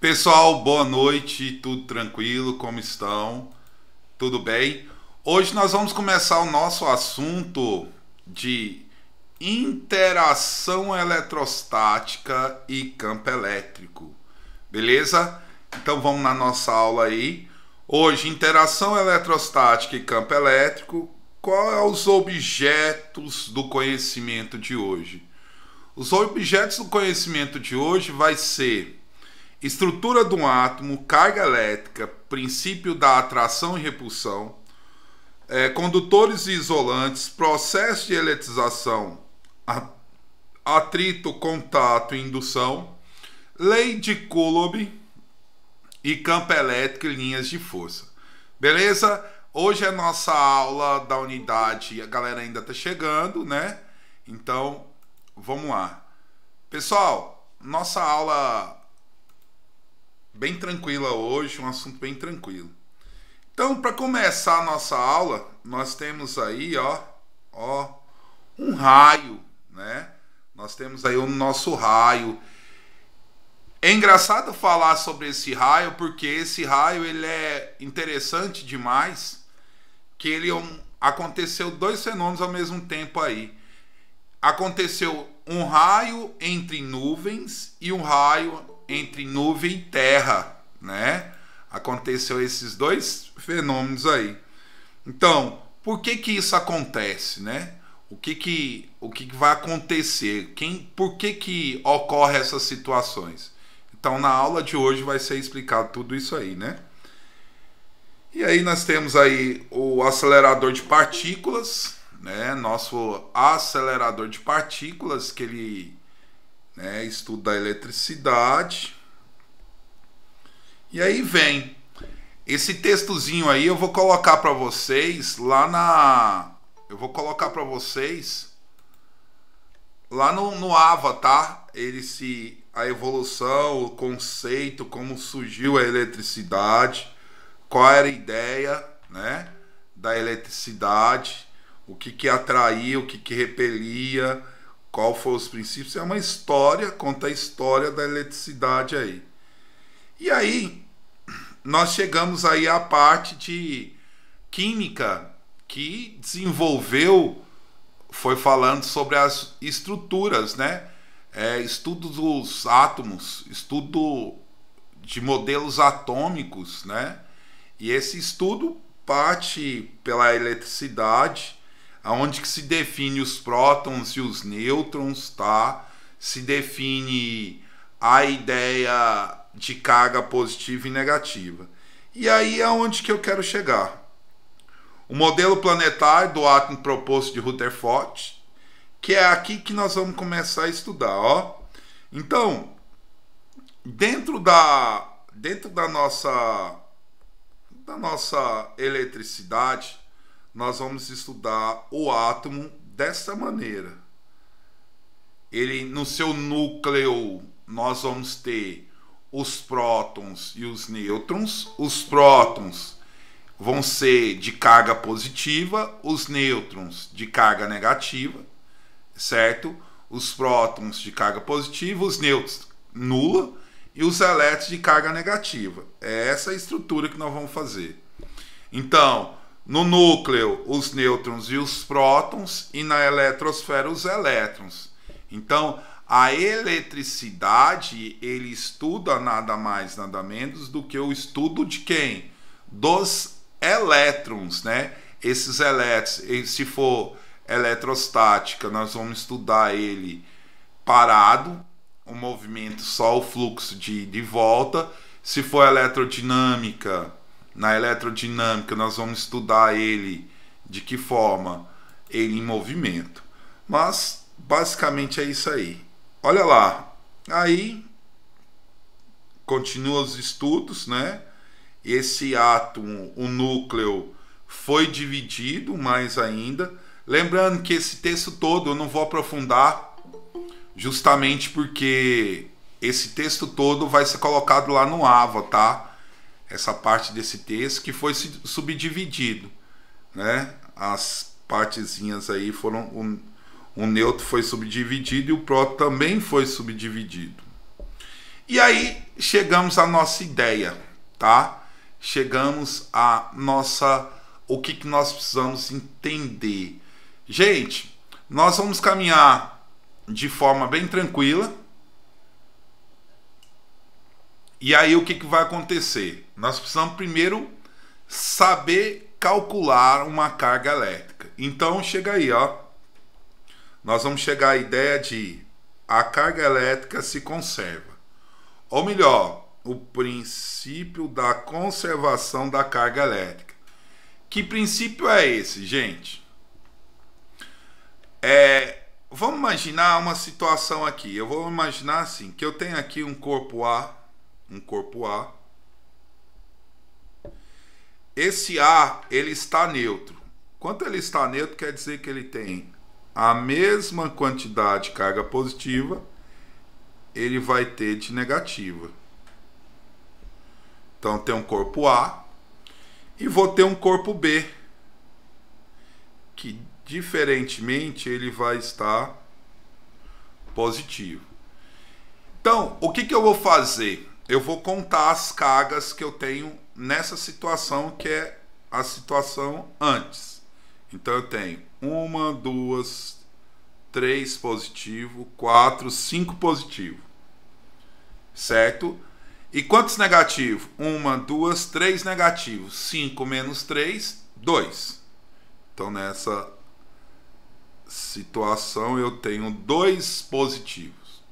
Pessoal, boa noite, tudo tranquilo? Como estão? Tudo bem? Hoje nós vamos começar o nosso assunto de interação eletrostática e campo elétrico, beleza? Então vamos na nossa aula aí. Hoje, interação eletrostática e campo elétrico. Qual é os objetos do conhecimento de hoje? Os objetos do conhecimento de hoje vai ser estrutura do átomo, carga elétrica, princípio da atração e repulsão, condutores e isolantes, processo de eletrização, atrito, contato e indução, lei de Coulomb e campo elétrico e linhas de força. Beleza? Hoje é nossa aula da unidade, a galera ainda está chegando, né? Então, vamos lá. Pessoal, nossa aula bem tranquila hoje, um assunto bem tranquilo. Então, para começar a nossa aula, nós temos aí, um raio, né? Nós temos aí o nosso raio. É engraçado falar sobre esse raio, porque esse raio ele é interessante demais, que ele aconteceu dois fenômenos ao mesmo tempo aí. Aconteceu um raio entre nuvens e um raio entre nuvem e terra, né? Aconteceu esses dois fenômenos aí. Então, por que que isso acontece, né? O que vai acontecer? Por que ocorre essas situações? Então, na aula de hoje vai ser explicado tudo isso aí, né? E aí nós temos aí o acelerador de partículas, né? Nosso acelerador de partículas, que ele estuda a eletricidade. E aí vem esse textozinho aí, eu vou colocar para vocês lá no AVA, tá? A evolução, o conceito, como surgiu a eletricidade, qual era a ideia, né, da eletricidade, o que atraía, o que repelia, qual foram os princípios. É uma história, conta a história da eletricidade aí. E aí, nós chegamos aí à parte de química, que desenvolveu, foi falando sobre as estruturas, né? Estudo dos átomos, estudo de modelos atômicos, né? E esse estudo parte pela eletricidade, aonde que se define os prótons e os nêutrons, tá? Se define a ideia de carga positiva e negativa. E aí é onde que eu quero chegar. O modelo planetário do átomo proposto de Rutherford, que é aqui que nós vamos começar a estudar, ó. Então, dentro da nossa eletricidade, nós vamos estudar o átomo dessa maneira. Ele, no seu núcleo, nós vamos ter os prótons e os nêutrons. Os prótons vão ser de carga positiva, os nêutrons de carga negativa, certo? Os prótons de carga positiva, os nêutrons nula e os elétrons de carga negativa. É essa a estrutura que nós vamos fazer. Então, no núcleo, os nêutrons e os prótons, e na eletrosfera, os elétrons. Então, a eletricidade, ele estuda nada mais, nada menos do que o estudo de quem? Dos elétrons, né? Esses elétrons, se for eletrostática, nós vamos estudar ele parado, o movimento, só o fluxo de volta. Se for eletrodinâmica, na elerodinâmica nós vamos estudar ele de que forma? Ele em movimento. Mas basicamente é isso aí. Olha lá. Aí continua os estudos, né? Esse átomo, o núcleo, foi dividido mais ainda. Lembrando que esse texto todo eu não vou aprofundar, justamente porque esse texto todo vai ser colocado lá no AVA, tá? Essa parte desse texto que foi subdividido, né? As partezinhas aí foram... O nêutron foi subdividido e o próton também foi subdividido. E aí chegamos à nossa ideia, tá? Chegamos à nossa... o que nós precisamos entender. Gente, nós vamos caminhar de forma bem tranquila. E aí o que vai acontecer? Nós precisamos primeiro saber calcular uma carga elétrica. Então chega aí, ó. Nós vamos chegar à ideia de a carga elétrica se conserva. Ou melhor, o princípio da conservação da carga elétrica. Que princípio é esse, gente? Vamos imaginar uma situação aqui. Eu vou imaginar assim, que eu tenho aqui um corpo A. Esse A, ele está neutro. Quando ele está neutro, quer dizer que ele tem a mesma quantidade de carga positiva, ele vai ter de negativa. Então, tem um corpo A e vou ter um corpo B, que, diferentemente, ele vai estar positivo. Então, o que eu vou fazer? Eu vou contar as cargas que eu tenho nessa situação, que é a situação antes. Então eu tenho 1, 2, 3 positivo, 4, 5 positivo. Certo? E quantos negativos? 1, 2, 3 negativos. 5 menos 3, 2. Então nessa situação eu tenho 2 positivos.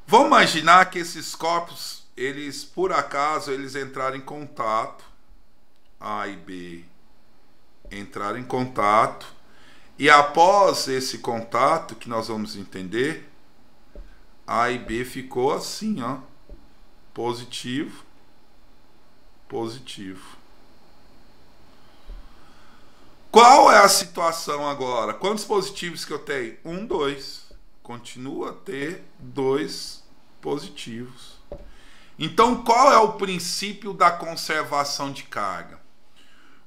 Vamos imaginar que esses corpos, eles por acaso, eles entraram em contato, A e B entraram em contato, e após esse contato, que nós vamos entender, A e B ficou assim, ó, positivo, positivo. Qual é a situação agora? Quantos positivos que eu tenho? 1, 2. Continua a ter 2 positivos. Então, qual é o princípio da conservação de carga?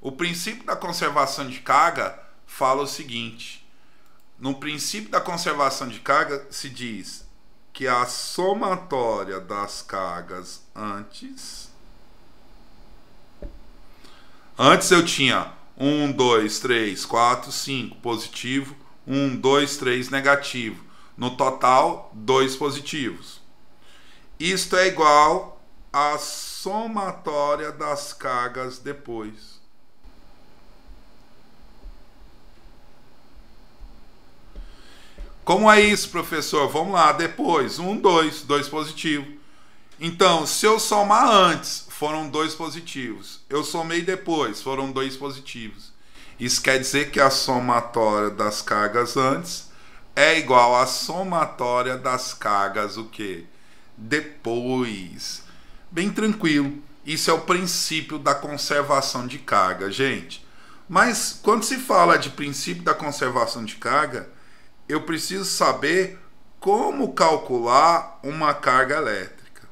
O princípio da conservação de carga fala o seguinte: no princípio da conservação de carga se diz que a somatória das cargas antes eu tinha 1, 2, 3, 4, 5 positivo, 1, 2, 3 negativo. No total, 2 positivos. Isto é igual à somatória das cargas depois. Como é isso, professor? Vamos lá, depois. 1, 2, 2 positivo. Então, se eu somar antes, foram 2 positivos. Eu somei depois, foram 2 positivos. Isso quer dizer que a somatória das cargas antes é igual à somatória das cargas o quê? Depois. Bem tranquilo. Isso é o princípio da conservação de carga, gente. Mas quando se fala de princípio da conservação de carga, eu preciso saber como calcular uma carga elétrica.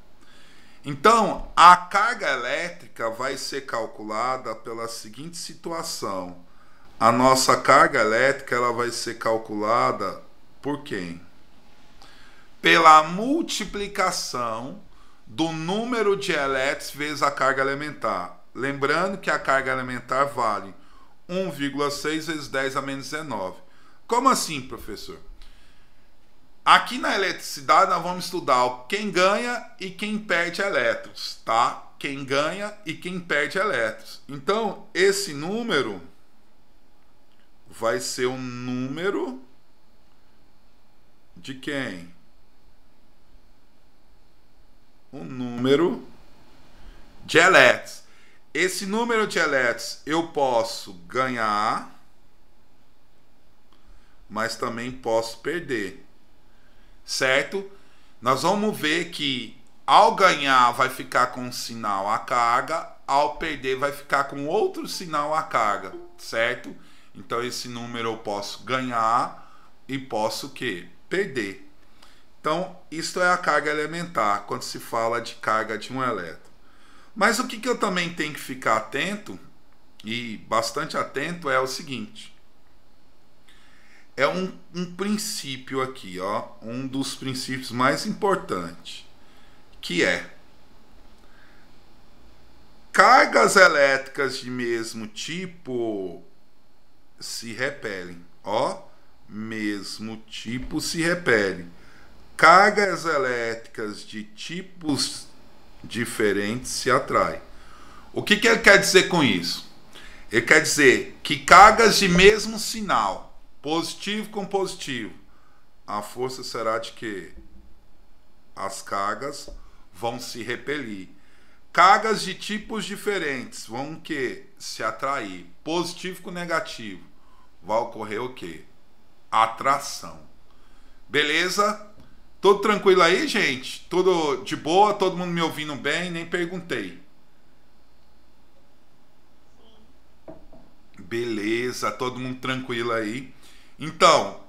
Então, a carga elétrica vai ser calculada pela seguinte situação. A nossa carga elétrica ela vai ser calculada por quem? Pela multiplicação do número de elétrons vezes a carga elementar. Lembrando que a carga elementar vale 1,6 vezes 10 a menos 19. Como assim, professor? Aqui na eletricidade nós vamos estudar quem ganha e quem perde elétrons, tá? Quem ganha e quem perde elétrons. Então, esse número vai ser um número de quem? Um número de elétrons. Esse número de elétrons eu posso ganhar, mas também posso perder. Certo? Nós vamos ver que ao ganhar vai ficar com um sinal a carga, ao perder vai ficar com outro sinal a carga, certo? Então esse número eu posso ganhar e posso o quê? Perder. Então, isto é a carga elementar, quando se fala de carga de um elétron. Mas o que eu também tenho que ficar atento, e bastante atento, é o seguinte. É um princípio aqui, ó, um dos princípios mais importantes. que é cargas elétricas de mesmo tipo se repelem. Ó, mesmo tipo se repelem. Cargas elétricas de tipos diferentes se atraem. O que ele quer dizer com isso? Ele quer dizer que cargas de mesmo sinal, positivo com positivo, a força será de que as cargas vão se repelir. Cargas de tipos diferentes vão que se atrair. Positivo com negativo. Vai ocorrer o quê? Atração. Beleza? Tudo tranquilo aí, gente? Tudo de boa? Todo mundo me ouvindo bem? Nem perguntei. Beleza, todo mundo tranquilo aí. Então,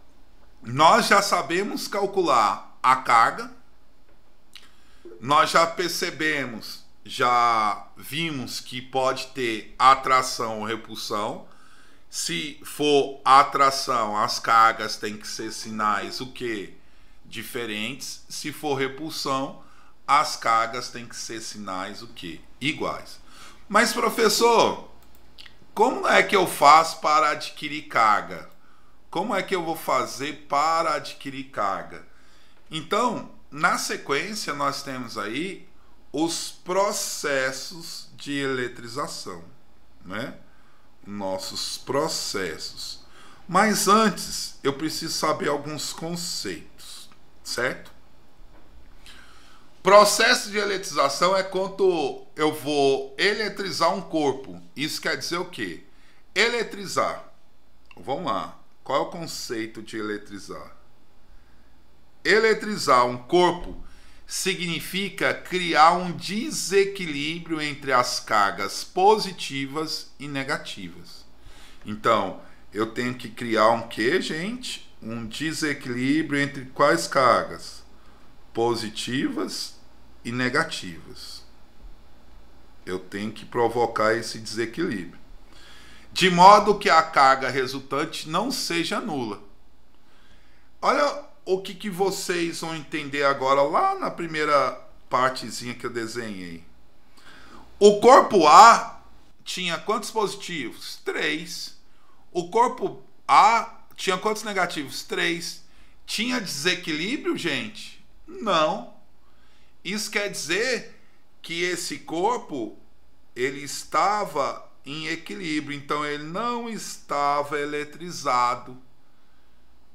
nós já sabemos calcular a carga. Nós já percebemos, já vimos que pode ter atração ou repulsão. Se for atração, as cargas têm que ser sinais o quê? Diferentes. Se for repulsão, as cargas têm que ser sinais o quê? Iguais. Mas, professor, como é que eu faço para adquirir carga? Como é que eu vou fazer para adquirir carga? Então, na sequência, nós temos aí os processos de eletrização, né? Nossos processos. Mas antes, eu preciso saber alguns conceitos, certo? Processo de eletrização é quando eu vou eletrizar um corpo. Isso quer dizer o quê? Eletrizar. Vamos lá. Qual é o conceito de eletrizar? Eletrizar um corpo significa criar um desequilíbrio entre as cargas positivas e negativas. Então, eu tenho que criar um quê, gente? Um desequilíbrio entre quais cargas? Positivas e negativas. Eu tenho que provocar esse desequilíbrio, de modo que a carga resultante não seja nula. Olha o que vocês vão entender agora lá na primeira partezinha que eu desenhei. O corpo A tinha quantos positivos? 3. O corpo A tinha quantos negativos? 3. Tinha desequilíbrio, gente? Não. Isso quer dizer que esse corpo ele estava em equilíbrio, então ele não estava eletrizado.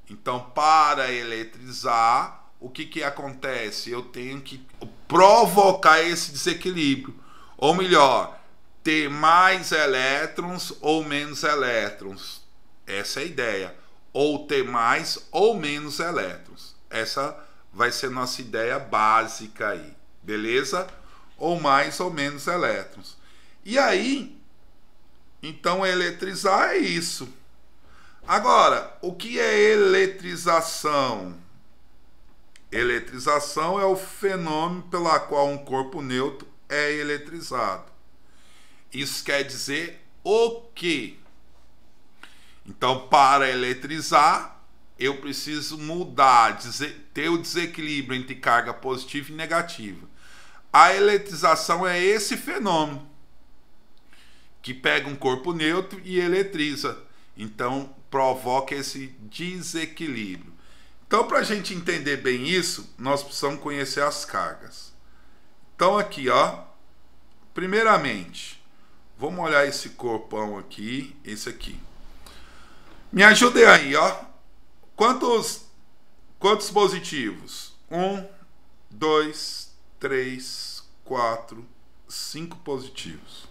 Então, para eletrizar, o que acontece? Eu tenho que provocar esse desequilíbrio. Ou melhor, ter mais elétrons ou menos elétrons. Essa é a ideia. Ou ter mais ou menos elétrons. Essa vai ser nossa ideia básica aí. Beleza? Ou mais ou menos elétrons. E aí, então eletrizar é isso. Agora, o que é eletrização? Eletrização é o fenômeno pelo qual um corpo neutro é eletrizado. Isso quer dizer o quê? Então, para eletrizar, eu preciso mudar, ter o desequilíbrio entre carga positiva e negativa. A eletrização é esse fenômeno que pega um corpo neutro e eletriza. Então, provoca esse desequilíbrio. Então, para a gente entender bem isso, nós precisamos conhecer as cargas. Então, aqui, ó, primeiramente, vamos olhar esse corpão aqui, esse aqui. Me ajudem aí, ó. Quantos positivos? 1, 2, 3, 4, 5 positivos.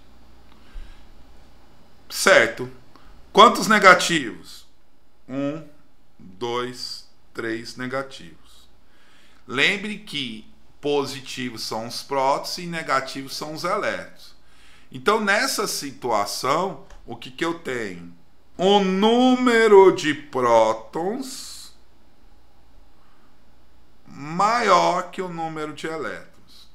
Certo. Quantos negativos? 1, 2, 3 negativos. Lembre que positivos são os prótons e negativos são os elétrons. Então, nessa situação, o que eu tenho? Um número de prótons maior que o número de elétrons.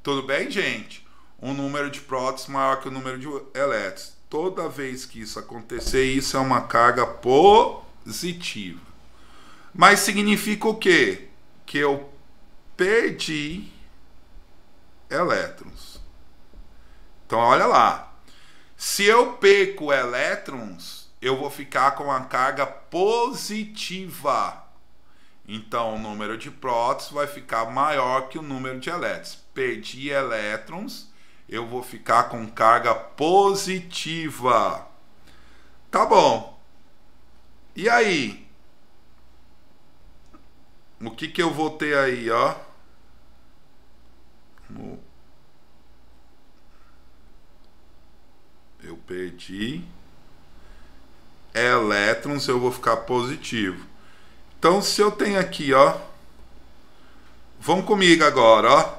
Tudo bem, gente? Um número de prótons maior que o número de elétrons. Toda vez que isso acontecer, isso é uma carga positiva. Mas significa o quê? Que eu perdi elétrons. Então, olha lá. Se eu perco elétrons, eu vou ficar com a carga positiva. Então, o número de prótons vai ficar maior que o número de elétrons. Perdi elétrons, eu vou ficar com carga positiva. Tá bom. E aí? O que que eu vou ter aí, ó? Eu perdi elétrons, eu vou ficar positivo. Então, se eu tenho aqui, ó, vamos comigo agora, ó.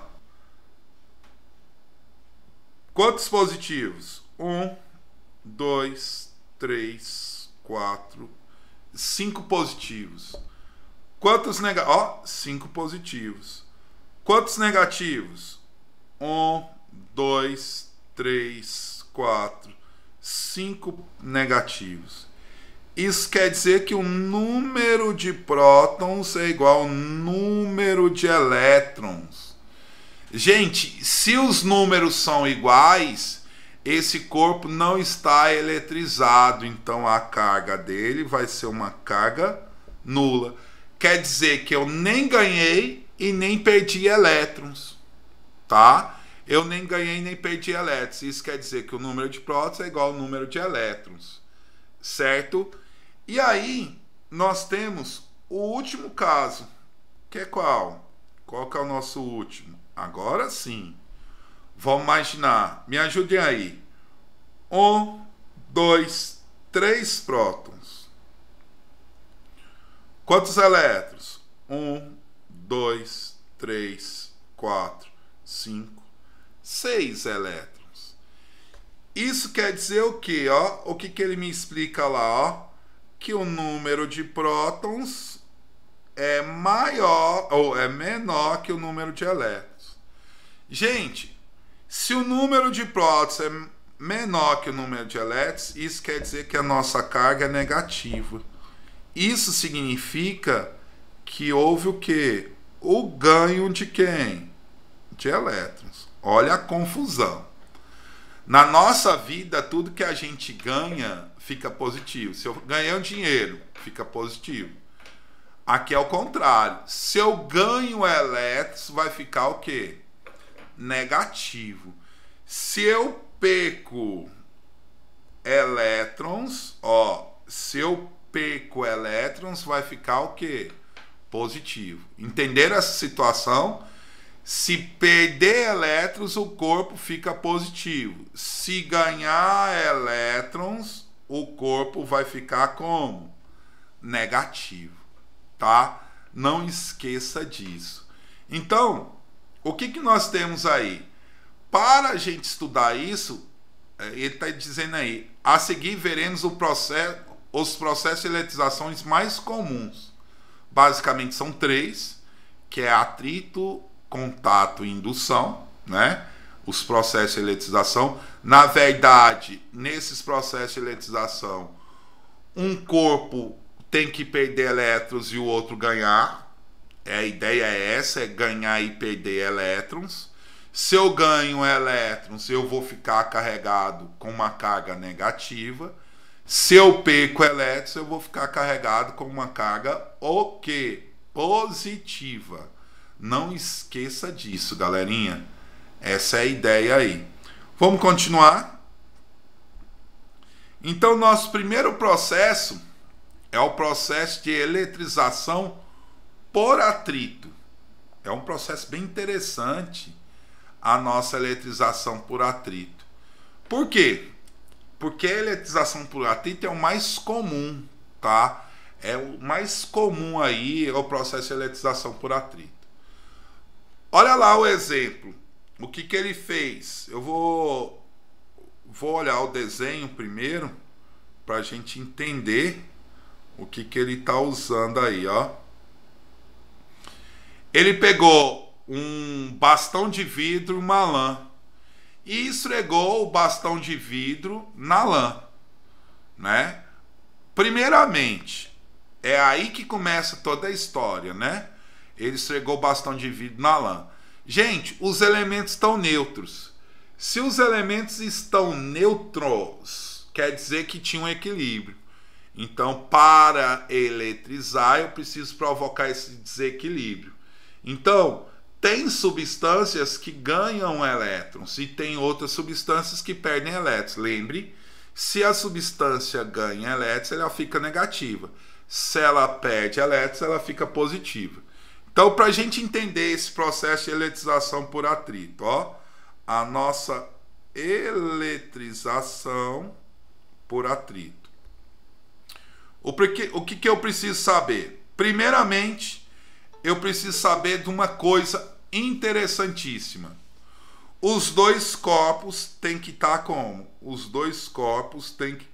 Quantos positivos? 1, 2, 3, 4, 5 positivos. Quantos negativos? Ó, 5 positivos. Quantos negativos? 1, 2, 3, 4, 5 negativos. Isso quer dizer que o número de prótons é igual ao número de elétrons. Gente, se os números são iguais, esse corpo não está eletrizado, então a carga dele vai ser uma carga nula. Quer dizer que eu nem ganhei e nem perdi elétrons, tá? Eu nem ganhei nem perdi elétrons. Isso quer dizer que o número de prótons é igual ao número de elétrons, certo? E aí, nós temos o último caso, que é qual? Qual que é o nosso último? Agora sim. Vamos imaginar. Me ajudem aí. 1, 2, 3 prótons. Quantos elétrons? 1, 2, 3, 4, 5, 6 elétrons. Isso quer dizer o quê? Ó? O que que ele me explica lá? Ó? Que o número de prótons é maior ou é menor que o número de elétrons. Gente, se o número de prótons é menor que o número de elétrons, isso quer dizer que a nossa carga é negativa. Isso significa que houve o quê? O ganho de quem? De elétrons. Olha a confusão. Na nossa vida, tudo que a gente ganha fica positivo. Se eu ganhei um dinheiro, fica positivo. Aqui é o contrário. Se eu ganho elétrons, vai ficar o quê? Negativo. Se eu perco elétrons, ó, se eu perco elétrons, vai ficar o quê? Positivo. Entenderam essa situação? Se perder elétrons, o corpo fica positivo. Se ganhar elétrons, o corpo vai ficar como? Negativo, tá? Não esqueça disso. Então, o que que nós temos aí? Para a gente estudar isso, ele está dizendo aí, a seguir veremos os processos de eletrização mais comuns. Basicamente são 3, que é atrito, contato e indução, né? Os processos de eletrização. Na verdade, nesses processos de eletrização, um corpo tem que perder elétrons e o outro ganhar. A ideia é essa, é ganhar e perder elétrons. Se eu ganho elétrons, eu vou ficar carregado com uma carga negativa. Se eu perco elétrons, eu vou ficar carregado com uma carga o quê? Positiva. Não esqueça disso, galerinha. Essa é a ideia aí. Vamos continuar? Então, nosso primeiro processo é o processo de eletrização por atrito. É um processo bem interessante, a nossa eletrização por atrito. Por quê? Porque a eletrização por atrito é o mais comum, tá? É o mais comum aí, é o processo de eletrização por atrito. Olha lá o exemplo. O que que ele fez? Eu vou olhar o desenho primeiro para a gente entender o que que ele está usando aí, ó. Ele pegou um bastão de vidro e uma lã e esfregou o bastão de vidro na lã, né? Primeiramente, é aí que começa toda a história, né? Ele esfregou o bastão de vidro na lã. Gente, os elementos estão neutros. Se os elementos estão neutros, quer dizer que tinha um equilíbrio. Então, para eletrizar, eu preciso provocar esse desequilíbrio. Então, tem substâncias que ganham elétrons e tem outras substâncias que perdem elétrons. Lembre, se a substância ganha elétrons, ela fica negativa. Se ela perde elétrons, ela fica positiva. Então, para a gente entender esse processo de eletrização por atrito, ó, a nossa eletrização por atrito. O que eu preciso saber? Primeiramente, eu preciso saber de uma coisa interessantíssima. Os dois corpos têm que estar como? Os dois corpos têm que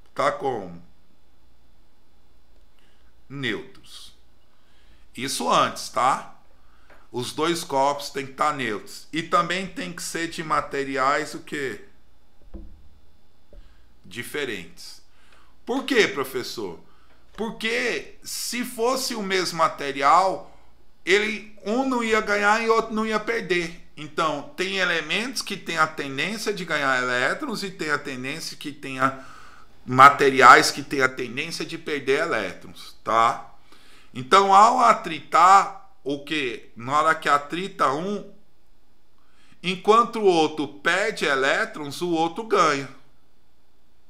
estar como? Neutros. Isso antes, tá? Os dois corpos têm que estar neutros. E também tem que ser de materiais o quê? Diferentes. Por quê, professor? Porque se fosse o mesmo material, um não ia ganhar e outro não ia perder. Então, tem elementos que têm a tendência de ganhar elétrons e tem a tendência que tenha materiais que têm a tendência de perder elétrons, tá? Então, ao atritar, o que? Na hora que atrita um, enquanto o outro perde elétrons, o outro ganha.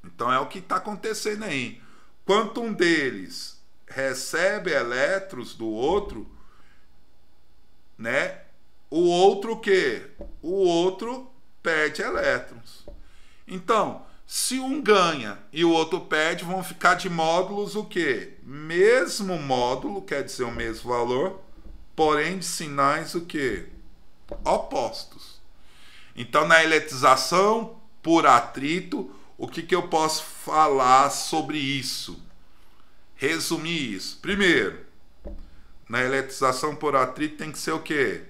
Então, é o que está acontecendo aí. Quando um deles recebe elétrons do outro, né? O outro o quê? O outro perde elétrons. Então, se um ganha e o outro perde, vão ficar de módulos o quê? Mesmo módulo, quer dizer o mesmo valor, porém de sinais o quê? Opostos. Então, na eletrização por atrito, o que eu posso falar sobre isso? Resumir isso. Primeiro, na eletrização por atrito tem que ser o quê?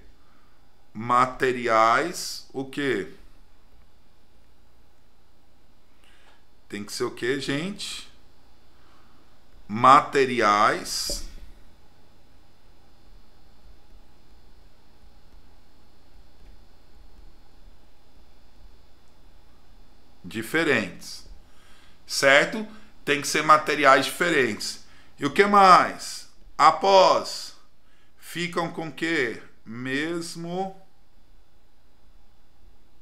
Materiais, o quê? Tem que ser o quê, gente? Materiais diferentes, certo? Tem que ser materiais diferentes. E o que mais? Após, ficam com que? Mesmo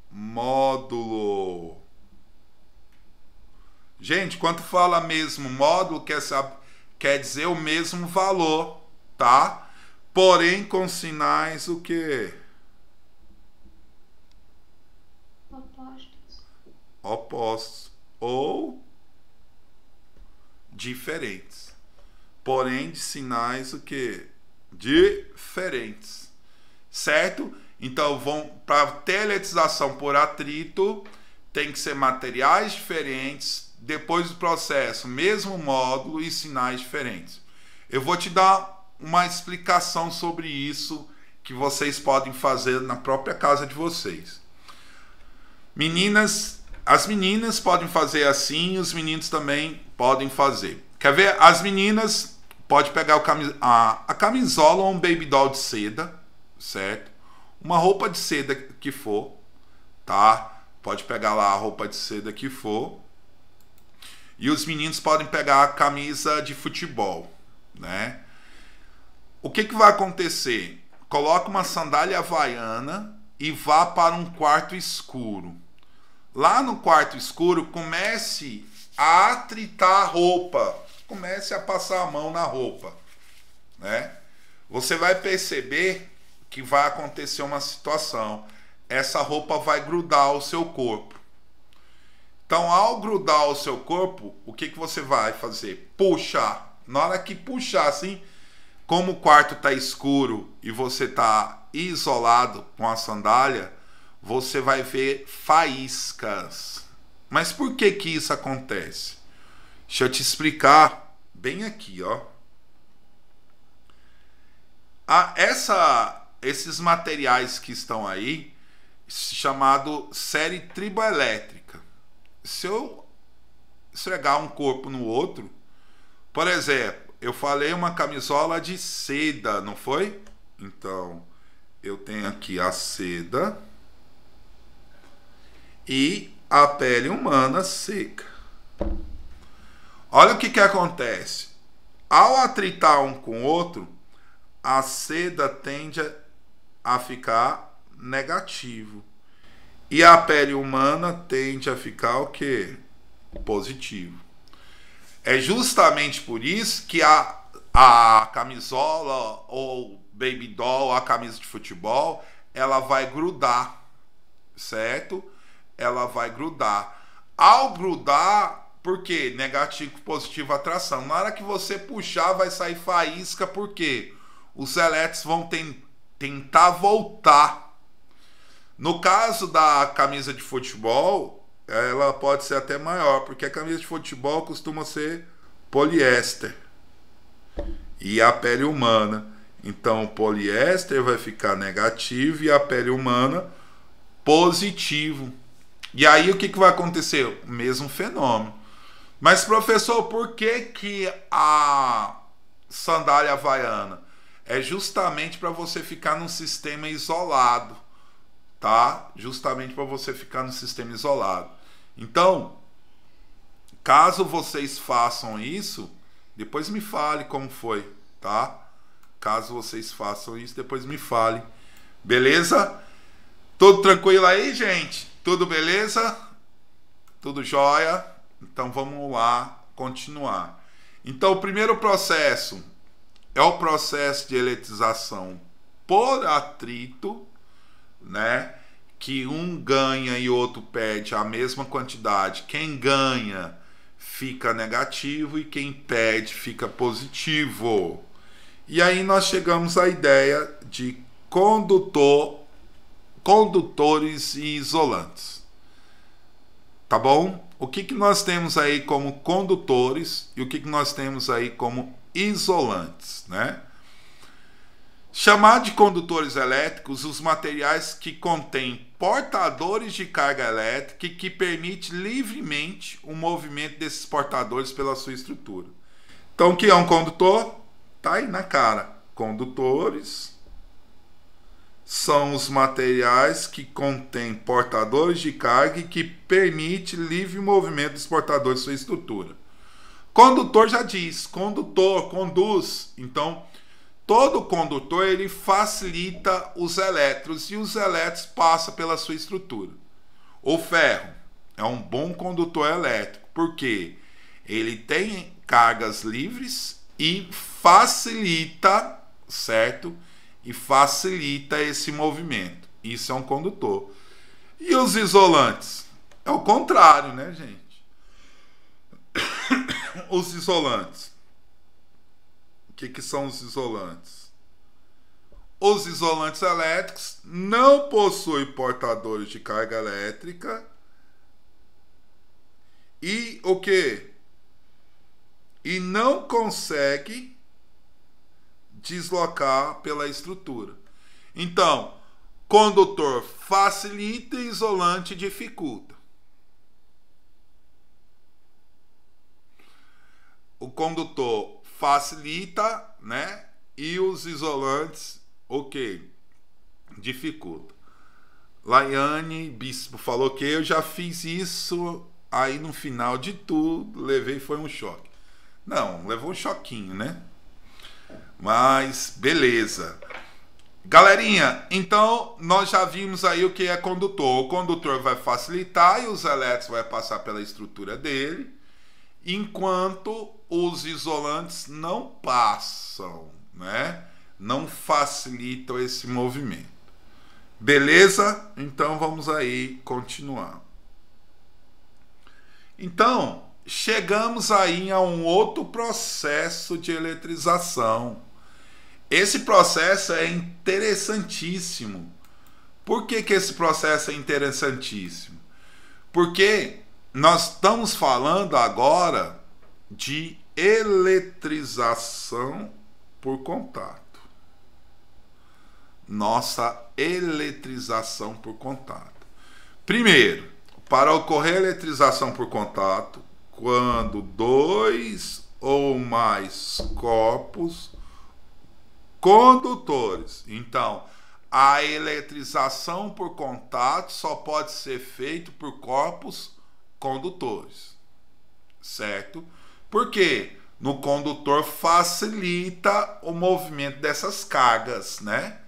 módulo. Gente, quando fala mesmo módulo, quer dizer o mesmo valor, tá? Porém, com sinais o quê? Opostos. Opostos ou diferentes. Porém, de sinais o quê? Diferentes. Certo? Então, para ter eletrização por atrito, tem que ser materiais diferentes, depois do processo, mesmo módulo e sinais diferentes. Eu vou te dar uma explicação sobre isso que vocês podem fazer na própria casa de vocês. Meninas, as meninas podem fazer assim, os meninos também podem fazer. Quer ver? As meninas podem pegar a camisola ou um baby doll de seda, certo? Uma roupa de seda que for, tá? Pode pegar lá a roupa de seda que for. E os meninos podem pegar a camisa de futebol, né? O que vai acontecer? Coloca uma sandália havaiana e vá para um quarto escuro. Lá no quarto escuro, comece a atritar a roupa. Comece a passar a mão na roupa, né? Você vai perceber que vai acontecer uma situação. Essa roupa vai grudar ao seu corpo. Então, ao grudar ao seu corpo, o que você vai fazer? Puxar. Na hora que puxar assim, como o quarto está escuro e você está isolado com a sandália, você vai ver faíscas. Mas por que isso acontece? Deixa eu te explicar bem aqui, ó. Esses materiais que estão aí, chamado série triboelétrica. Se eu esfregar um corpo no outro, por exemplo, eu falei uma camisola de seda, não foi? Então, eu tenho aqui a seda e a pele humana seca. Olha o que acontece. Ao atritar um com o outro, a seda tende a ficar negativo. E a pele humana tende a ficar o quê? Positivo. É justamente por isso que a camisola ou baby doll, a camisa de futebol, ela vai grudar, certo? Ela vai grudar. Ao grudar, por quê? Negativo, positivo, atração. Na hora que você puxar, vai sair faísca, por quê? Os elétrons vão tentar voltar. No caso da camisa de futebol, ela pode ser até maior, porque a camisa de futebol costuma ser poliéster e a pele humana. Então o poliéster vai ficar negativo e a pele humana positivo. E aí o que vai acontecer? O mesmo fenômeno. Mas professor, por que a sandália havaiana? É justamente para você ficar num sistema isolado, tá? Justamente para você ficar no sistema isolado. Então, caso vocês façam isso, depois me fale como foi, tá? Caso vocês façam isso, depois me fale. Beleza? Tudo tranquilo aí, gente? Tudo beleza? Tudo jóia? Então vamos lá continuar. Então o primeiro processo é o processo de eletrização por atrito, né? Que um ganha e outro perde a mesma quantidade. Quem ganha fica negativo e quem perde fica positivo. E aí nós chegamos à ideia de condutores e isolantes. Tá bom? O que nós temos aí como condutores e o que nós temos aí como isolantes, né? Chamar de condutores elétricos os materiais que contêm portadores de carga elétrica e que permite livremente o movimento desses portadores pela sua estrutura. Então, o que é um condutor? Tá aí na cara. Condutores são os materiais que contêm portadores de carga e que permite livre movimento dos portadores de sua estrutura. Condutor já diz, condutor, conduz. Então, todo condutor ele facilita os elétrons e os elétrons passam pela sua estrutura. O ferro é um bom condutor elétrico, porque ele tem cargas livres e facilita, certo? E facilita esse movimento. Isso é um condutor. E os isolantes? É o contrário, né, gente? Os isolantes. O que são os isolantes? Os isolantes elétricos não possuem portadores de carga elétrica e o quê? E não conseguem deslocar pela estrutura. Então, condutor facilita e isolante dificulta. O condutor facilita, né? E os isolantes, ok, dificulta. Laiane Bispo falou que eu já fiz isso, aí no final de tudo, levei foi um choque. Não, levou um choquinho, né? Mas, beleza. Galerinha, então nós já vimos aí o que é condutor. O condutor vai facilitar e os elétrons vão passar pela estrutura dele, enquanto os isolantes não passam, né? Não facilitam esse movimento. Beleza? Então vamos aí continuar. Então, chegamos aí a um outro processo de eletrização. Esse processo é interessantíssimo. Por que esse processo é interessantíssimo? Porque nós estamos falando agora de eletrização por contato. Nossa eletrização por contato. Primeiro, para ocorrer eletrização por contato, quando dois ou mais corpos condutores. Então, a eletrização por contato só pode ser feita por corpos condutores, certo? Por quê? No condutor facilita o movimento dessas cargas, né?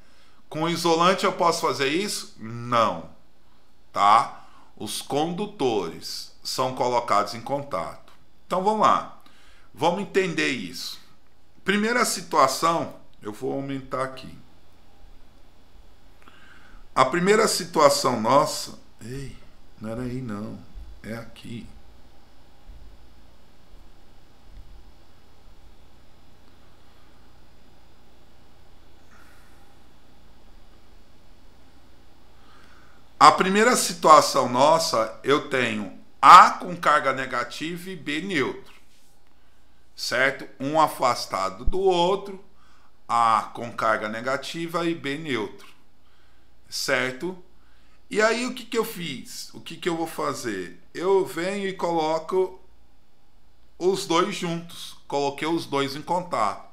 Com isolante eu posso fazer isso? Não, tá? Os condutores são colocados em contato. Então vamos lá, vamos entender isso. Primeira situação, eu vou aumentar aqui. A primeira situação nossa... Ei, não era aí não, é aqui. A primeira situação nossa, eu tenho A com carga negativa e B neutro, certo? Um afastado do outro, A com carga negativa e B neutro, certo? E aí o que que eu fiz? O que que eu vou fazer? Eu venho e coloco os dois juntos, coloquei os dois em contato.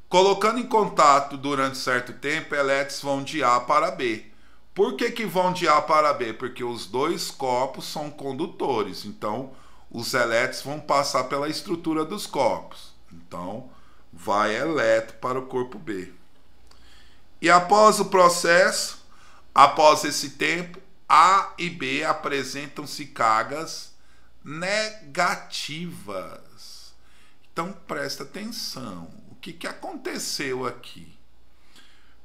Colocando em contato durante certo tempo, elétrons vão de A para B. Por que que vão de A para B? Porque os dois corpos são condutores, então os elétrons vão passar pela estrutura dos corpos. Então, vai elétron para o corpo B. E após o processo, após esse tempo, A e B apresentam-se cargas negativas. Então, presta atenção. O que que aconteceu aqui?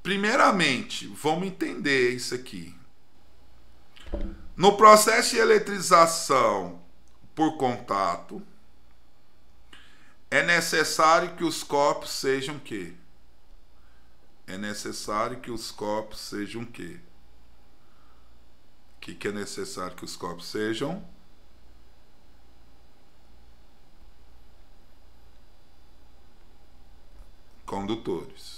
Primeiramente, vamos entender isso aqui. No processo de eletrização por contato, é necessário que os corpos sejam o quê? É necessário que os corpos sejam o quê? O que é necessário que os corpos sejam? Condutores.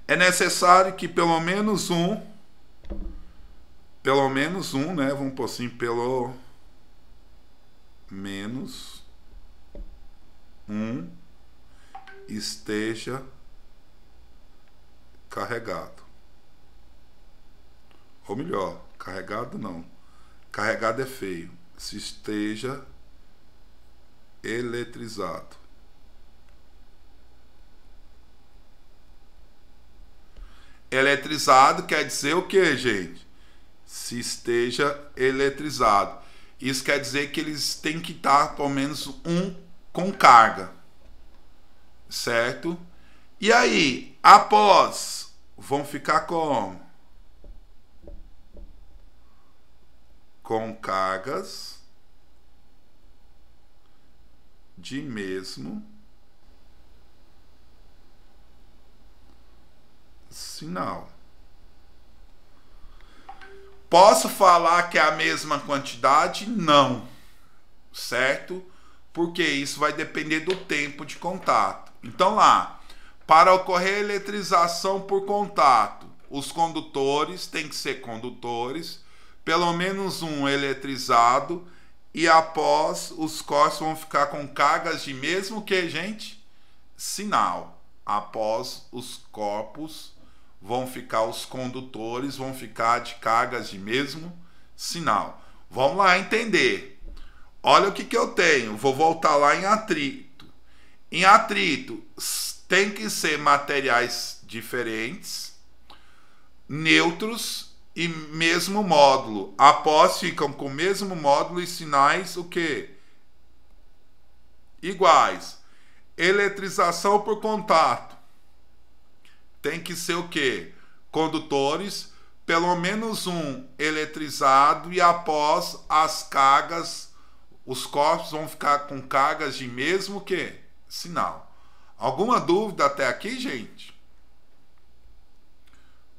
É necessário que pelo menos um, né? Vamos pôr assim, pelo menos um esteja carregado. Ou melhor, carregado não. Carregado é feio. Se esteja eletrizado. Eletrizado quer dizer o que, gente? Se esteja eletrizado. Isso quer dizer que eles têm que estar pelo menos um com carga, certo? E aí, após, vão ficar como? Com cargas de mesmo sinal. Posso falar que é a mesma quantidade? Não, certo? Porque isso vai depender do tempo de contato. Então lá, para ocorrer eletrização por contato, os condutores têm que ser condutores, pelo menos um eletrizado, e após os corpos vão ficar com cargas de mesmo que, gente? Sinal. Após os corpos vão ficar os condutores, vão ficar de cargas de mesmo sinal. Vamos lá entender. Olha o que que eu tenho. Vou voltar lá em atrito. Em atrito tem que ser materiais diferentes, neutros e mesmo módulo. Após ficam com o mesmo módulo e sinais o quê? Iguais. Eletrização por contato. Tem que ser o quê? Condutores, pelo menos um eletrizado, e após as cargas, os corpos vão ficar com cargas de mesmo que sinal. Alguma dúvida até aqui, gente?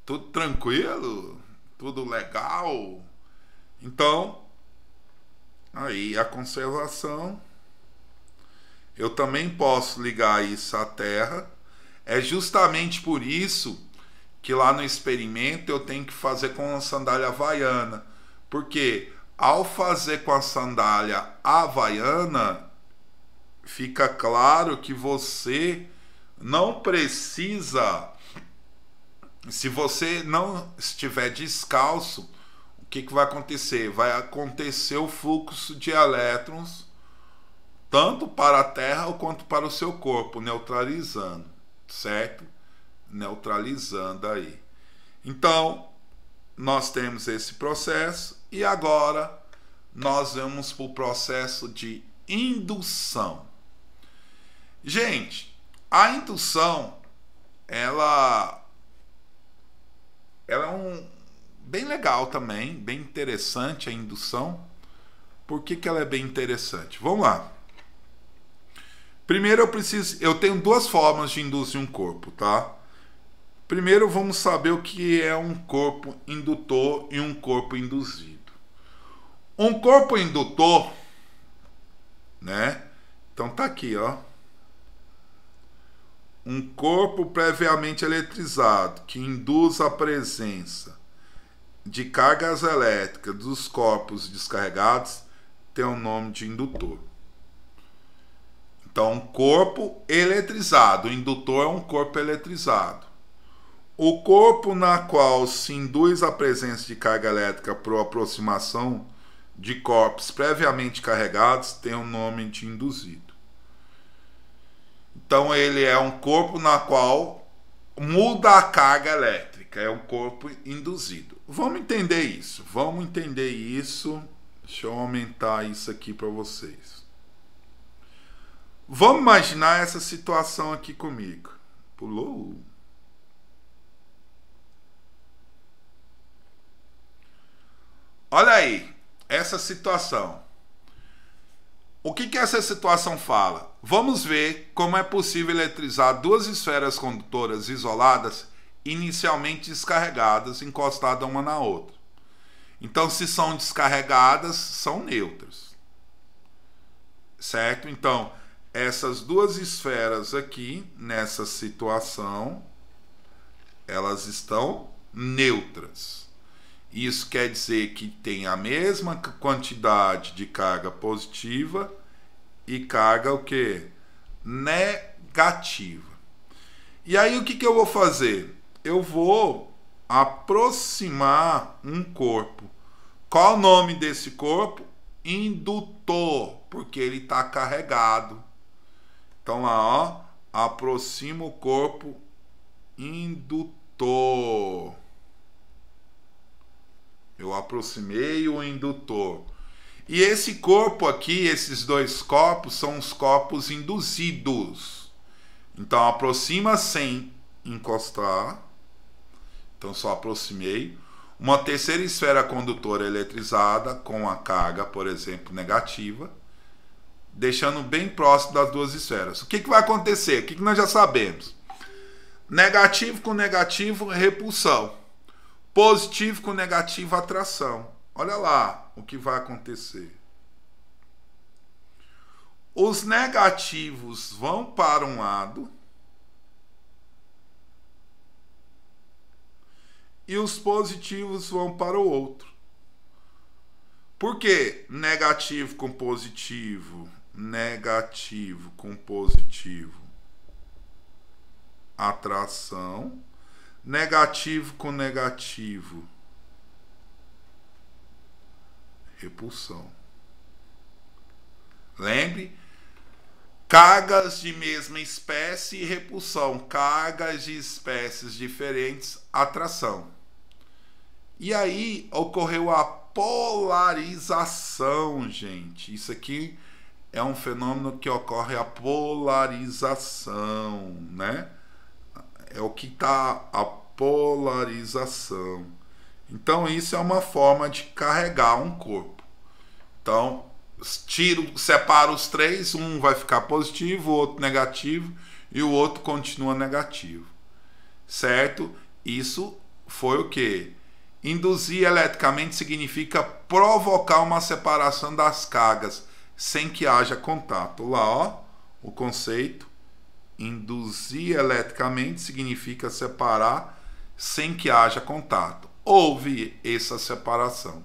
Tudo tranquilo? Tudo legal? Então, aí a conservação. Eu também posso ligar isso à terra. É justamente por isso que lá no experimento eu tenho que fazer com a sandália havaiana. Porque ao fazer com a sandália havaiana, fica claro que você não precisa, se você não estiver descalço, o que vai acontecer? Vai acontecer o fluxo de elétrons tanto para a Terra quanto para o seu corpo, neutralizando, certo? Neutralizando aí. Então, nós temos esse processo e agora nós vamos para o processo de indução. Gente, a indução, ela é bem legal também, bem interessante a indução. Por que ela é bem interessante? Vamos lá. Primeiro eu tenho duas formas de induzir um corpo, tá? Primeiro vamos saber o que é um corpo indutor e um corpo induzido. Um corpo indutor, né? Então tá aqui, ó. Um corpo previamente eletrizado que induz a presença de cargas elétricas dos corpos descarregados tem o nome de indutor. Então, um corpo eletrizado, o indutor é um corpo eletrizado. O corpo na qual se induz a presença de carga elétrica por aproximação de corpos previamente carregados tem o nome de induzido. Então, ele é um corpo na qual muda a carga elétrica, é um corpo induzido. Vamos entender isso, Deixa eu aumentar isso aqui para vocês. Vamos imaginar essa situação aqui comigo. Pulou. Olha aí, essa situação. O que essa situação fala? Vamos ver como é possível eletrizar duas esferas condutoras isoladas, inicialmente descarregadas, encostadas uma na outra. Então, se são descarregadas, são neutras. Certo? Então, essas duas esferas aqui, nessa situação, elas estão neutras. Isso quer dizer que tem a mesma quantidade de carga positiva e carga o quê? Negativa. E aí o que eu vou fazer? Eu vou aproximar um corpo. Qual o nome desse corpo? Indutor, porque ele está carregado. Então lá, ó, aproxima o corpo indutor. Eu aproximei o indutor. E esse corpo aqui, esses dois corpos, são os corpos induzidos. Então aproxima sem encostar. Então só aproximei. Uma terceira esfera condutora eletrizada com a carga, por exemplo, negativa, deixando bem próximo das duas esferas. O que vai acontecer? O que nós já sabemos? Negativo com negativo, repulsão. Positivo com negativo, atração. Olha lá o que vai acontecer. Os negativos vão para um lado e os positivos vão para o outro. Por quê? Negativo com positivo, atração. Negativo com negativo, repulsão. Lembre, cargas de mesma espécie e repulsão, cargas de espécies diferentes, atração. E aí ocorreu a polarização, gente. Isso aqui é um fenômeno que ocorre a polarização, né? É o que está a polarização. Então isso é uma forma de carregar um corpo. Então separo os três, um vai ficar positivo, o outro negativo e o outro continua negativo. Certo? Isso foi o quê? Induzir eletricamente significa provocar uma separação das cargas sem que haja contato. Lá, ó, o conceito. Induzir eletricamente significa separar sem que haja contato. Houve essa separação.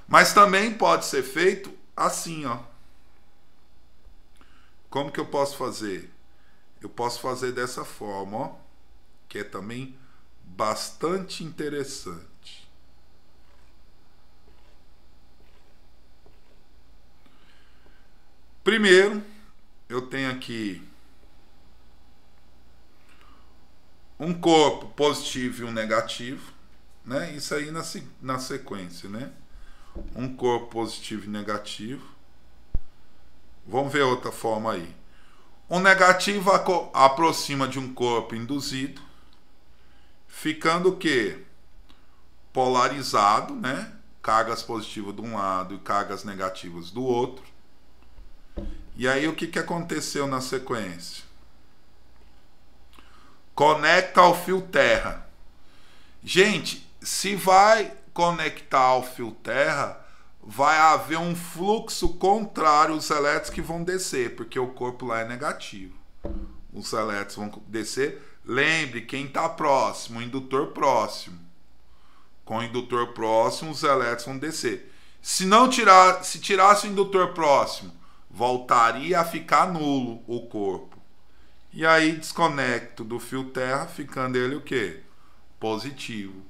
Mas também pode ser feito assim, ó. Como que eu posso fazer? Eu posso fazer dessa forma, ó, que é também bastante interessante. Primeiro, eu tenho aqui um corpo positivo e um negativo, né? Isso aí na sequência, né? Um corpo positivo e negativo. Vamos ver outra forma aí. Um negativo aproxima de um corpo induzido, ficando o quê? Polarizado, né? Cargas positivas de um lado e cargas negativas do outro. E aí o que aconteceu na sequência? Conecta ao fio terra. Gente, se vai conectar ao fio terra, vai haver um fluxo contrário aos elétrons que vão descer, porque o corpo lá é negativo. Os elétrons vão descer. Lembre, quem está próximo, o indutor próximo. Com o indutor próximo, os elétrons vão descer. Se tirasse o indutor próximo, voltaria a ficar nulo o corpo. E aí desconecto do fio terra, ficando ele o quê? Positivo.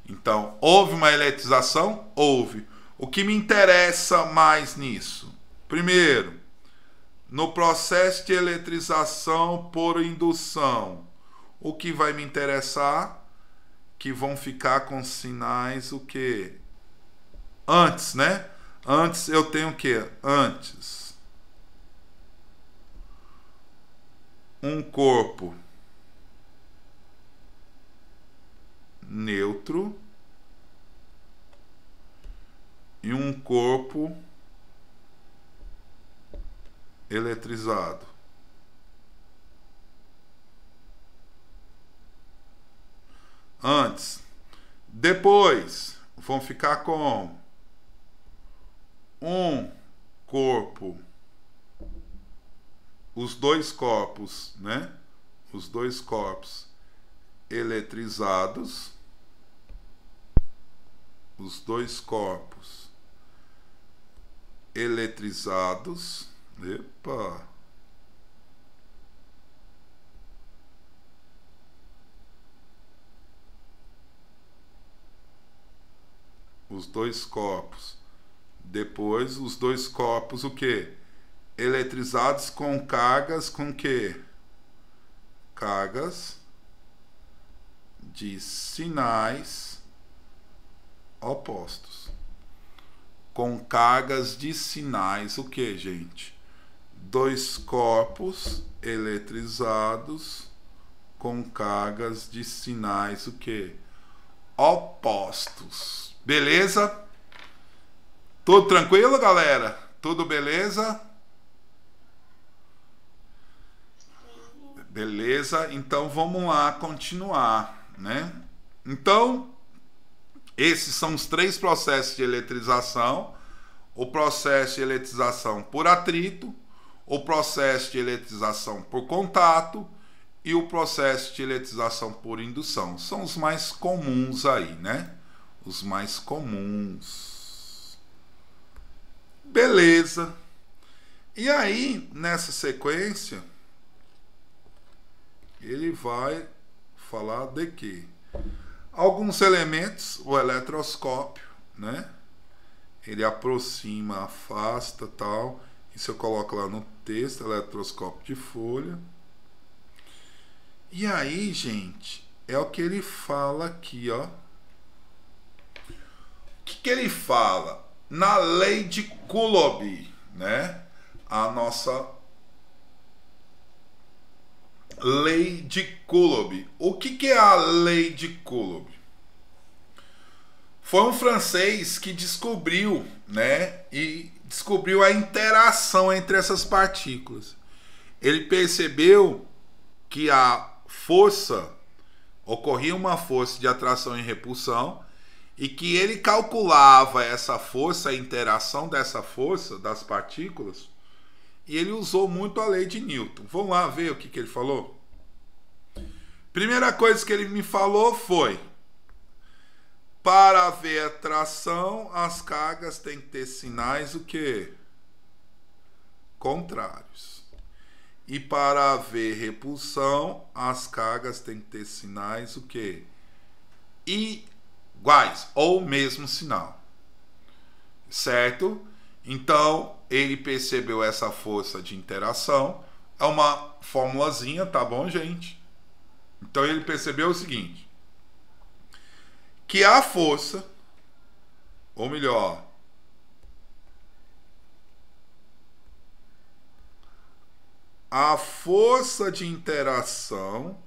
Então, houve uma eletrização? Houve. O que me interessa mais nisso? Primeiro, no processo de eletrização por indução, o que vai me interessar? Que vão ficar com sinais o quê? Antes, né? Antes eu tenho o quê? Antes. Um corpo neutro e um corpo eletrizado. Antes. Depois, vão ficar com um corpo, os dois corpos, né? Os dois corpos eletrizados. Os dois corpos eletrizados. Epa! Os dois corpos. Depois, os dois corpos, o quê? Eletrizados com cargas com quê? Cargas de sinais opostos. Com cargas de sinais, o que, gente? Dois corpos eletrizados com cargas de sinais, o que? Opostos. Beleza? Tudo tranquilo, galera? Tudo beleza? Beleza? Então vamos lá continuar, né? Então, esses são os três processos de eletrização: o processo de eletrização por atrito, o processo de eletrização por contato e o processo de eletrização por indução. São os mais comuns aí, né? Os mais comuns. Beleza. E aí, nessa sequência, ele vai falar de quê? Alguns elementos, o eletroscópio, né? Ele aproxima, afasta, tal. Isso eu coloco lá no texto, eletroscópio de folha. E aí, gente, é o que ele fala aqui, ó. O que ele fala? Na lei de Coulomb, né? A nossa lei de Coulomb. O que é a lei de Coulomb? Foi um francês que descobriu, né? E descobriu a interação entre essas partículas. Ele percebeu que a força, ocorria uma força de atração e repulsão, e que ele calculava essa força, a interação dessa força das partículas, e ele usou muito a lei de Newton. Vamos lá ver o que ele falou? Primeira coisa que ele me falou foi: para haver atração, as cargas têm que ter sinais o quê? Contrários. E para haver repulsão, as cargas têm que ter sinais o quê? Iguais, ou mesmo sinal. Certo? Então, ele percebeu essa força de interação. É uma formulazinha, tá bom, gente? Então, ele percebeu o seguinte. Que a força, ou melhor, a força de interação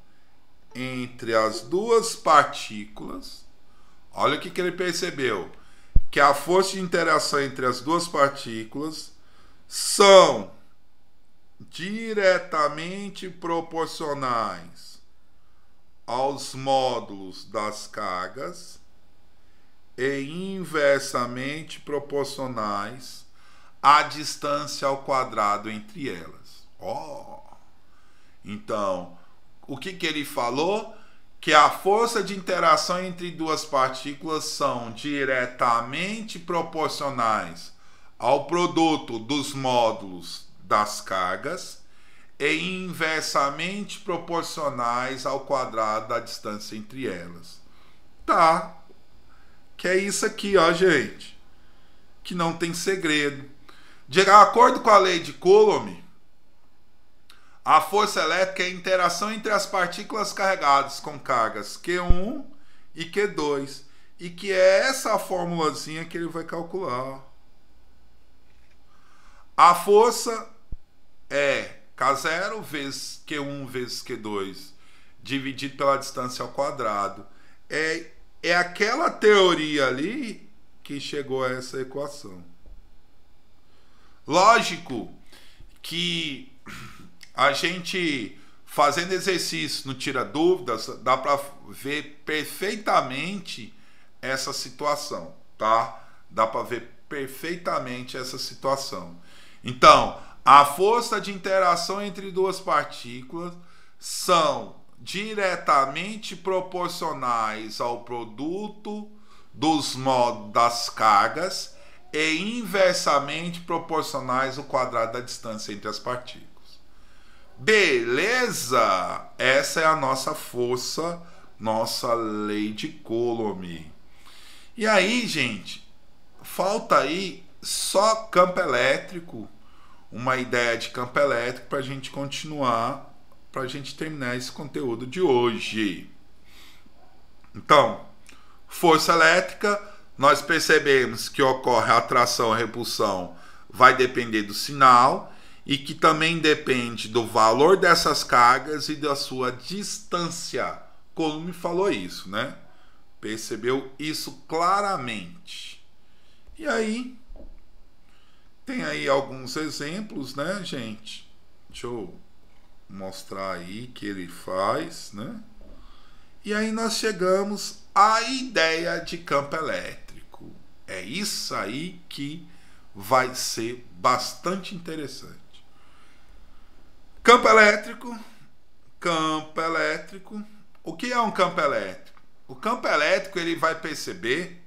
entre as duas partículas, olha o que ele percebeu, que a força de interação entre as duas partículas são diretamente proporcionais aos módulos das cargas e inversamente proporcionais à distância ao quadrado entre elas. Então, o que ele falou? Que a força de interação entre duas partículas são diretamente proporcionais ao produto dos módulos das cargas e inversamente proporcionais ao quadrado da distância entre elas. Tá. Que é isso aqui, ó, gente. Que não tem segredo. De acordo com a lei de Coulomb, a força elétrica é a interação entre as partículas carregadas com cargas Q1 e Q2. E que é essa formulazinha que ele vai calcular. A força é K0 vezes Q1 vezes Q2 dividido pela distância ao quadrado. É aquela teoria ali que chegou a essa equação. Lógico que a gente fazendo exercício no Tira Dúvidas dá para ver perfeitamente essa situação, tá? Dá para ver perfeitamente essa situação. Então, a força de interação entre duas partículas são diretamente proporcionais ao produto dos módulos das cargas e inversamente proporcionais ao quadrado da distância entre as partículas. Beleza? Essa é a nossa força, nossa lei de Coulomb. E aí, gente, falta aí só campo elétrico, uma ideia de campo elétrico para a gente continuar, para a gente terminar esse conteúdo de hoje. Então, força elétrica, nós percebemos que ocorre a atração e repulsão, vai depender do sinal, e que também depende do valor dessas cargas e da sua distância. Coulomb falou isso, né? Percebeu isso claramente. E aí, tem aí alguns exemplos, né, gente? Deixa eu mostrar aí que ele faz, né? E aí nós chegamos à ideia de campo elétrico. É isso aí que vai ser bastante interessante. Campo elétrico. Campo elétrico. O que é um campo elétrico? O campo elétrico ele vai perceber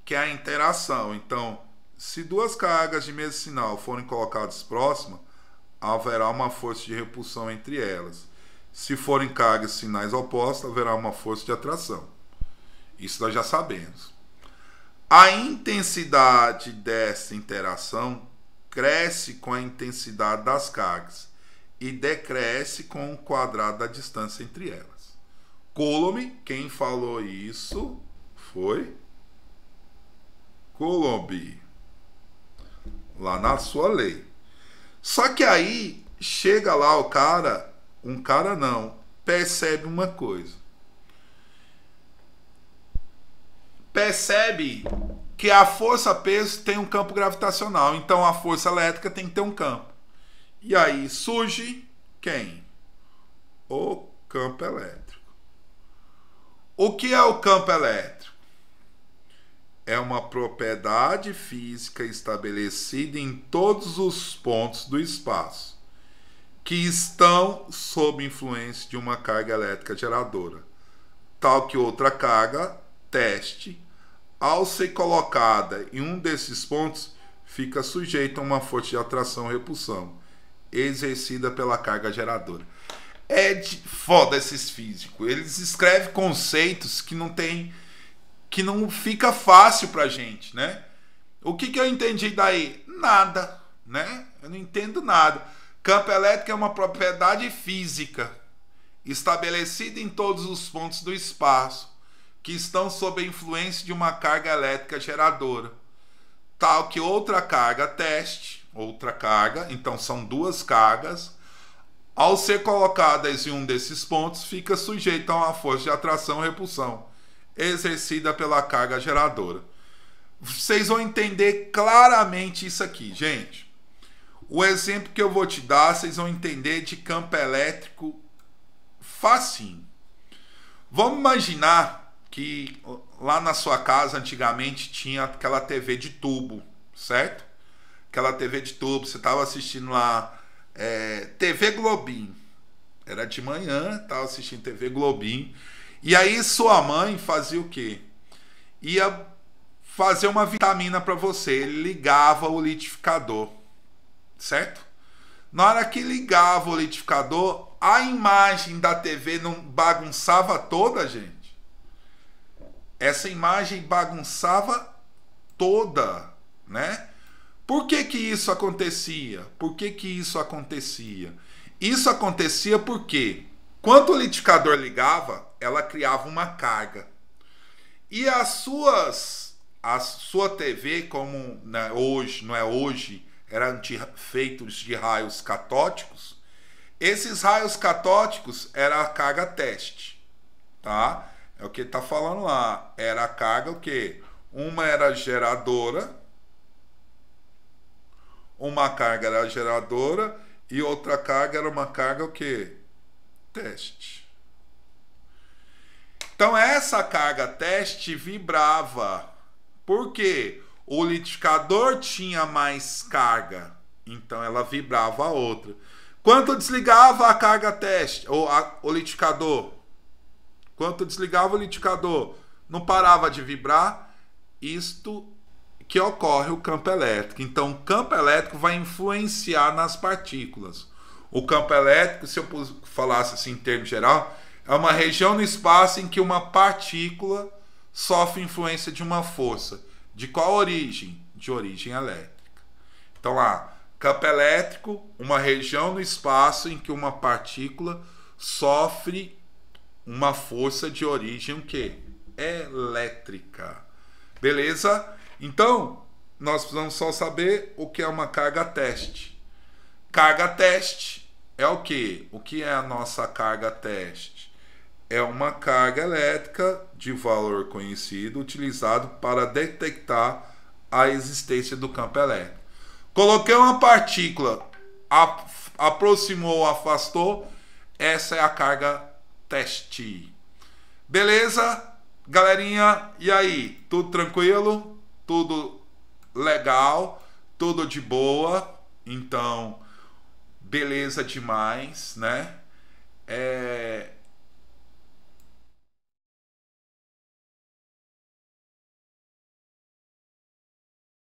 que é a interação. Então, se duas cargas de mesmo sinal forem colocadas próximas, haverá uma força de repulsão entre elas. Se forem cargas sinais opostas, haverá uma força de atração. Isso nós já sabemos. A intensidade dessa interação cresce com a intensidade das cargas e decresce com o quadrado da distância entre elas. Coulomb, quem falou isso foi Coulomb, lá na sua lei. Só que aí chega lá o cara, percebe uma coisa. Percebe que a força peso tem um campo gravitacional, então a força elétrica tem que ter um campo. E aí surge quem? O campo elétrico. O que é o campo elétrico? É uma propriedade física estabelecida em todos os pontos do espaço que estão sob influência de uma carga elétrica geradora, tal que outra carga, teste, ao ser colocada em um desses pontos, fica sujeita a uma força de atração e repulsão. exercida pela carga geradora. É de foda esses físicos. Eles escrevem conceitos que não fica fácil pra gente, né? O que eu entendi daí? Nada, né? Eu não entendo nada. Campo elétrico é uma propriedade física estabelecida em todos os pontos do espaço que estão sob a influência de uma carga elétrica geradora, tal que outra carga teste, outra carga, então são duas cargas, ao ser colocadas em um desses pontos, fica sujeita a uma força de atração e repulsão, exercida pela carga geradora. Vocês vão entender claramente isso aqui, gente. O exemplo que eu vou te dar, vocês vão entender de campo elétrico facinho. Vamos imaginar que lá na sua casa antigamente tinha aquela TV de tubo, certo? Aquela TV de tubo, você estava assistindo lá TV Globinho. Era de manhã, estava assistindo TV Globinho. E aí sua mãe fazia o quê? Ia fazer uma vitamina para você. Ele ligava o liquidificador, certo? Na hora que ligava o liquidificador, a imagem da TV não bagunçava toda, gente? Essa imagem bagunçava toda, né? Por que isso acontecia? Por que isso acontecia? Isso acontecia porque, quando o liquidificador ligava, ela criava uma carga. E a sua TV, como né, hoje, não é hoje, eram feitos de raios catódicos. Esses raios catódicos era a carga teste, tá? É o que está falando lá. Era a carga o quê? Uma era geradora, uma carga era geradora e outra carga era uma carga o quê? Teste. Então essa carga teste vibrava. Por quê? O liquidificador tinha mais carga, então ela vibrava a outra. Quando desligava a carga teste, o liquidificador, quando desligava o liquidificador, não parava de vibrar. Isto que ocorre o campo elétrico. Então, o campo elétrico vai influenciar nas partículas. O campo elétrico, se eu falasse assim em termos geral, é uma região no espaço em que uma partícula sofre influência de uma força. De qual origem? De origem elétrica. Então lá, campo elétrico, uma região no espaço em que uma partícula sofre uma força de origem o quê? Elétrica. Beleza? Então, nós precisamos só saber o que é uma carga teste. Carga teste é o quê? O que é a nossa carga teste? É uma carga elétrica de valor conhecido utilizado para detectar a existência do campo elétrico. Coloquei uma partícula, aproximou ou afastou, essa é a carga teste. Beleza? Galerinha, e aí? Tudo tranquilo? Tudo legal? Tudo de boa? Então, beleza demais, né?